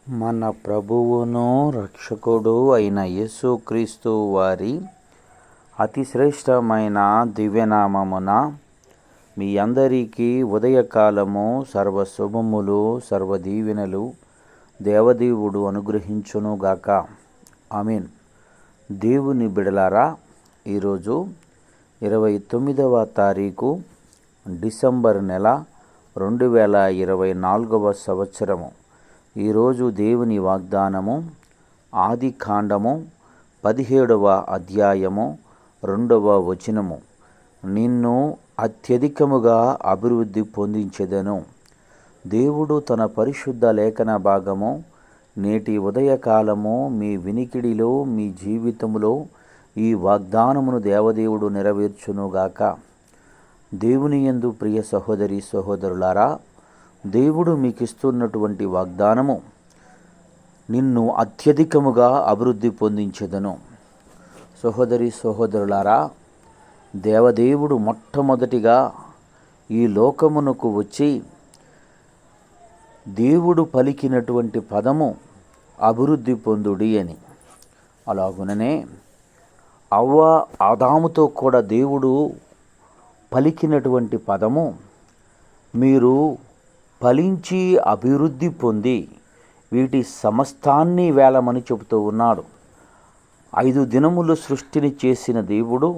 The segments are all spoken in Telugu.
మన ప్రభువును రక్షకుడు అయిన యేసుక్రీస్తు వారి అతి శ్రేష్టమైన దివ్యనామమున మీ అందరికీ ఉదయకాలము సర్వశుభములు సర్వదీవెనలు దేవదేవుడు అనుగ్రహించునుగాక. ఆమేన్. దేవుని బిడలారా, ఈరోజు 29వ తారీఖు డిసెంబర్ నెల 2024వ సంవత్సరము. ఈరోజు దేవుని వాగ్దానము ఆదికాండము 17వ అధ్యాయము 2వ వచనము. నిన్ను అత్యధికముగా అభివృద్ధి పొందించెదను. దేవుడు తన పరిశుద్ధ లేఖన భాగము నేటి ఉదయకాలము మీ వినికిడిలో, మీ జీవితంలో ఈ వాగ్దానమును దేవదేవుడు నెరవేర్చునుగాక. దేవుని యందు ప్రియ సహోదరి సహోదరులారా, దేవుడు మీకు ఇస్తున్నటువంటి వాగ్దానము, నిన్ను అత్యధికముగా అభివృద్ధి పొందించెదను. సహోదరి సహోదరులారా, దేవదేవుడు మొట్టమొదటిగా ఈ లోకమునకు వచ్చి దేవుడు పలికినటువంటి పదము అభివృద్ధి పొందుడి అని. అలాగుననే అవ్వ ఆదాముతో కూడా దేవుడు పలికినటువంటి పదము, మీరు ఫలించి అభివృద్ధి పొంది వీటి సమస్తాన్ని వేలమని చెబుతూ ఉన్నాడు. 5 దినములు సృష్టిని చేసిన దేవుడు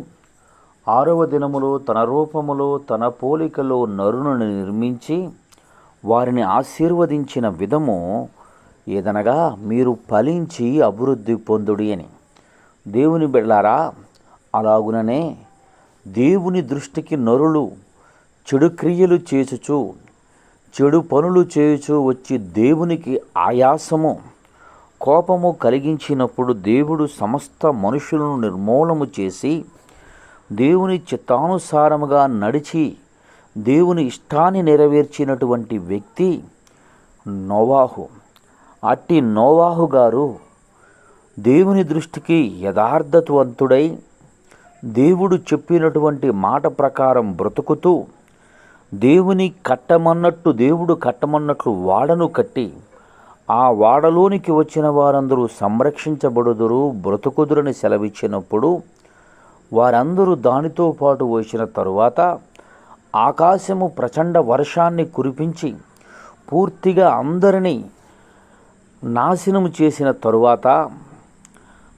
6వ దినములో తన రూపములో తన పోలికలో నరును నిర్మించి వారిని ఆశీర్వదించిన విధము ఏదనగా, మీరు ఫలించి అభివృద్ధి పొందుడి అని. దేవుని బిడ్డలారా, అలాగుననే దేవుని దృష్టికి నరులు చెడు క్రియలు చేసుచు చెడు పనులు చేయుచు వచ్చి దేవునికి ఆయాసము కోపము కలిగించినప్పుడు దేవుడు సమస్త మనుషులను నిర్మూలము చేసి దేవుని చిత్తానుసారముగా నడిచి దేవుని ఇష్టాన్ని నెరవేర్చినటువంటి వ్యక్తి నోవాహు. అట్టి నోవాహు గారు దేవుని దృష్టికి యథార్థవంతుడై దేవుడు చెప్పినటువంటి మాట ప్రకారం బ్రతుకుతూ దేవుడు కట్టమన్నట్లు వాడను కట్టి ఆ వాడలోనికి వచ్చిన వారందరూ సంరక్షించబడుదురు, బ్రతుకుదురని సెలవిచ్చినప్పుడు వారందరూ దానితో పాటు వచ్చిన తరువాత ఆకాశము ప్రచండ వర్షాన్ని కురిపించి పూర్తిగా అందరినీ నాశనము చేసిన తరువాత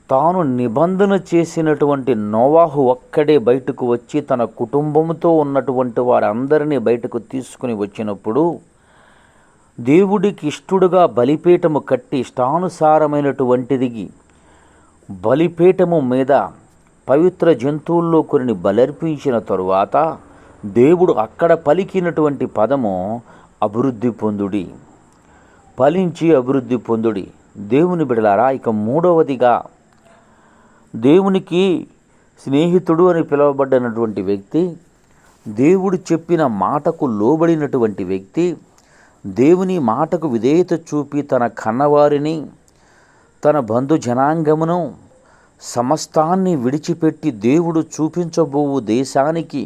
తాను నిబంధన చేసినటువంటి నోవాహు ఒక్కడే బయటకు వచ్చి తన కుటుంబంతో ఉన్నటువంటి వారందరినీ బయటకు తీసుకుని వచ్చినప్పుడు దేవుడికి ఇష్టడుగా బలిపీఠము కట్టి ఇష్టానుసారమైనటువంటిది బలిపీఠము మీద పవిత్ర జంతువుల్లో కొన్ని బలర్పించిన తరువాత దేవుడు అక్కడ పలికినటువంటి పదము అభివృద్ధి పొందుడి, ఫలించి అభివృద్ధి పొందుడి. దేవుని బిడలారా, ఇక 3వదిగా దేవునికి స్నేహితుడు అని పిలువబడినటువంటి వ్యక్తి, దేవుడు చెప్పిన మాటకు లోబడినటువంటి వ్యక్తి, దేవుని మాటకు విధేయత చూపి తన కన్నవారిని, తన బంధు జనాంగమును సమస్తాన్ని విడిచిపెట్టి దేవుడు చూపించబోవు దేశానికి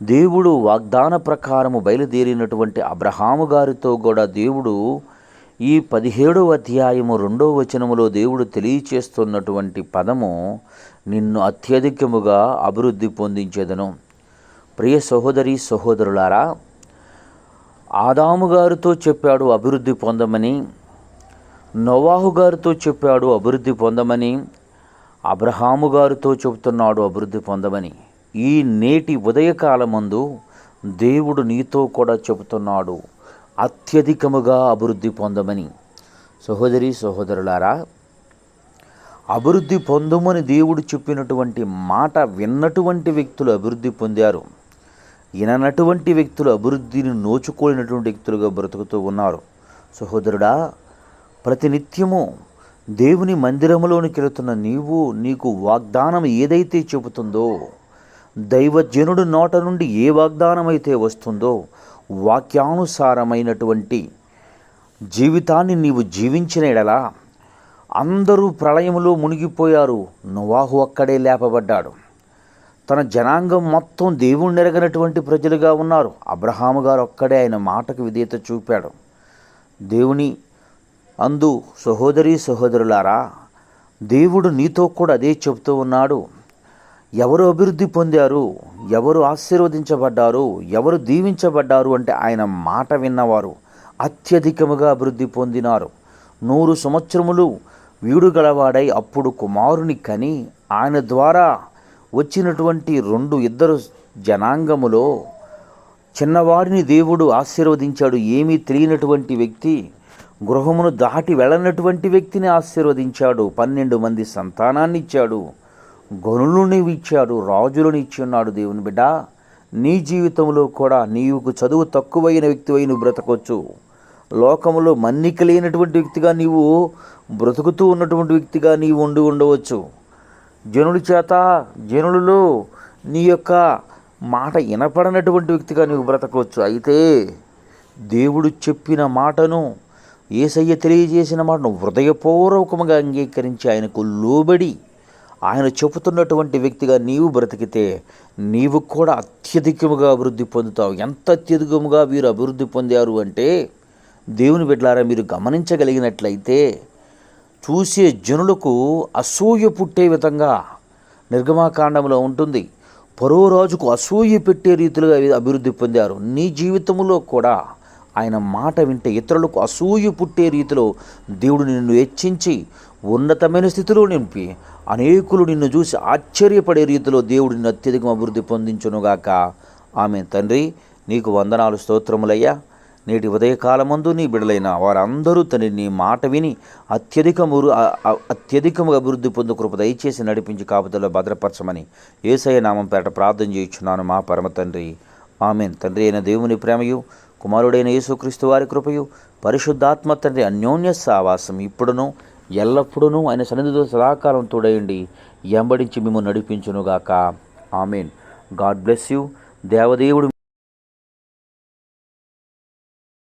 దేవుడు వాగ్దాన ప్రకారము బయలుదేరినటువంటి అబ్రహాము గారితో కూడా దేవుడు ఈ 17వ అధ్యాయము 2వ వచనములో దేవుడు తెలియచేస్తున్నటువంటి పదము, నిన్ను అత్యధికముగా అభివృద్ధి పొందించెదను. ప్రియ సహోదరి సహోదరులారా, ఆదాము గారితో చెప్పాడు అభివృద్ధి పొందమని, నోవాహు గారితో చెప్పాడు అభివృద్ధి పొందమని, అబ్రహాము గారితో చెబుతున్నాడు అభివృద్ధి పొందమని. ఈ నేటి ఉదయకాలమందు దేవుడు నీతో కూడా చెబుతున్నాడు అత్యధికముగా అభివృద్ధి పొందమని. సహోదరి సహోదరులారా, అభివృద్ధి పొందమని దేవుడు చెప్పినటువంటి మాట విన్నటువంటి వ్యక్తులు అభివృద్ధి పొందారు, విననటువంటి వ్యక్తులు అభివృద్ధిని నోచుకోలేనటువంటి వ్యక్తులుగా బ్రతుకుతూ ఉన్నారు. సహోదరుడా, ప్రతినిత్యము దేవుని మందిరములోనికి వెళుతున్న నీకు వాగ్దానం ఏదైతే చెబుతుందో, దైవజనుడు నోట నుండి ఏ వాగ్దానం అయితే వస్తుందో, వాక్యానుసారమైనటువంటి జీవితాన్ని నీవు జీవించిన ఎడలా అందరూ ప్రళయములో మునిగిపోయారు, నోవాహు ఒక్కడే లేపబడ్డాడు. తన జనాంగం మొత్తం దేవుణ్ణి ఎరగనటువంటి ప్రజలుగా ఉన్నారు. అబ్రహాము గారు ఒక్కడే ఆయన మాటకు విధేయత చూపాడు. దేవుని అందు సహోదరీ సహోదరులారా, దేవుడు నీతో కూడా అదే చెప్తూ ఉన్నాడు. ఎవరు అభివృద్ధి పొందారు, ఎవరు ఆశీర్వదించబడ్డారు, ఎవరు దీవించబడ్డారు అంటే ఆయన మాట విన్నవారు అత్యధికముగా అభివృద్ధి పొందినారు. 100 సంవత్సరములు వీడు గలవాడై అప్పుడు కుమారుని కని ఆయన ద్వారా వచ్చినటువంటి ఇద్దరు జనాంగములో చిన్నవాడిని దేవుడు ఆశీర్వదించాడు. ఏమీ తెలియనటువంటి వ్యక్తి, గృహమును దాటి వెళ్ళనటువంటి వ్యక్తిని ఆశీర్వదించాడు. 12 మంది సంతానాన్ని ఇచ్చాడు, గనులను ఇచ్చాడు, రాజులను ఇచ్చి ఉన్నాడు. దేవుని బిడ్డ, నీ జీవితంలో కూడా నీకు చదువు తక్కువైన వ్యక్తివై నువ్వు బ్రతకొచ్చు. లోకములో మన్నిక లేనటువంటి వ్యక్తిగా నీవు బ్రతుకుతూ ఉన్నటువంటి వ్యక్తిగా నీవు ఉండవచ్చు. జనులలో నీ యొక్క మాట వినపడనటువంటి వ్యక్తిగా నీవు బ్రతకవచ్చు. అయితే దేవుడు చెప్పిన మాటను, యేసయ్య తెలియజేసిన మాటను హృదయపూర్వకముగా అంగీకరించి ఆయనకు లోబడి ఆయన చెబుతున్నటువంటి వ్యక్తిగా నీవు బ్రతికితే నీవు కూడా అత్యధికముగా అభివృద్ధి పొందుతావు. ఎంత అత్యధికముగా వీరు అభివృద్ధి పొందారు అంటే, దేవుని బిడ్డలారా, మీరు గమనించగలిగినట్లయితే చూసే జనులకు అసూయ పుట్టే విధంగా నిర్గమాకాండంలో ఉంటుంది. ఫరో రాజుకు అసూయ పెట్టే రీతిలో అభివృద్ధి పొందారు. నీ జీవితంలో కూడా ఆయన మాట వింటే ఇతరులకు అసూయ పుట్టే రీతిలో దేవుడు నిన్ను హెచ్చించి ఉన్నతమైన స్థితిలో నింపి అనేకులు నిన్ను చూసి ఆశ్చర్యపడే రీతిలో దేవుడు నిన్ను అత్యధికం అభివృద్ధి పొందించునుగాక. ఆమేన్. తండ్రి, నీకు వందనాలు, స్తోత్రములయ్యా. నేటి ఉదయకాలమందు నీ బిడలైన వారందరూ నీ మాట విని అత్యధికముగా అభివృద్ధి పొందు కృప దయచేసి నడిపించి కాపుదలో భద్రపరచమని యేసయ్య నామం పేరట ప్రార్థన చేయుచున్నాను మా పరమ తండ్రి. ఆమేన్. తండ్రి అయిన దేవుని ప్రేమయు, కుమారుడైన యేసుక్రీస్తు వారి కృపయు, పరిశుద్ధాత్మ తండ్రి అన్యోన్య సావాసం ఇప్పుడును ఎల్లప్పుడూ ఆయన సన్నిధితో సదాకాలం తోడయండి ఎంబడించి మేము నడిపించునుగాక. ఆమేన్. God bless you. దేవదేవుడు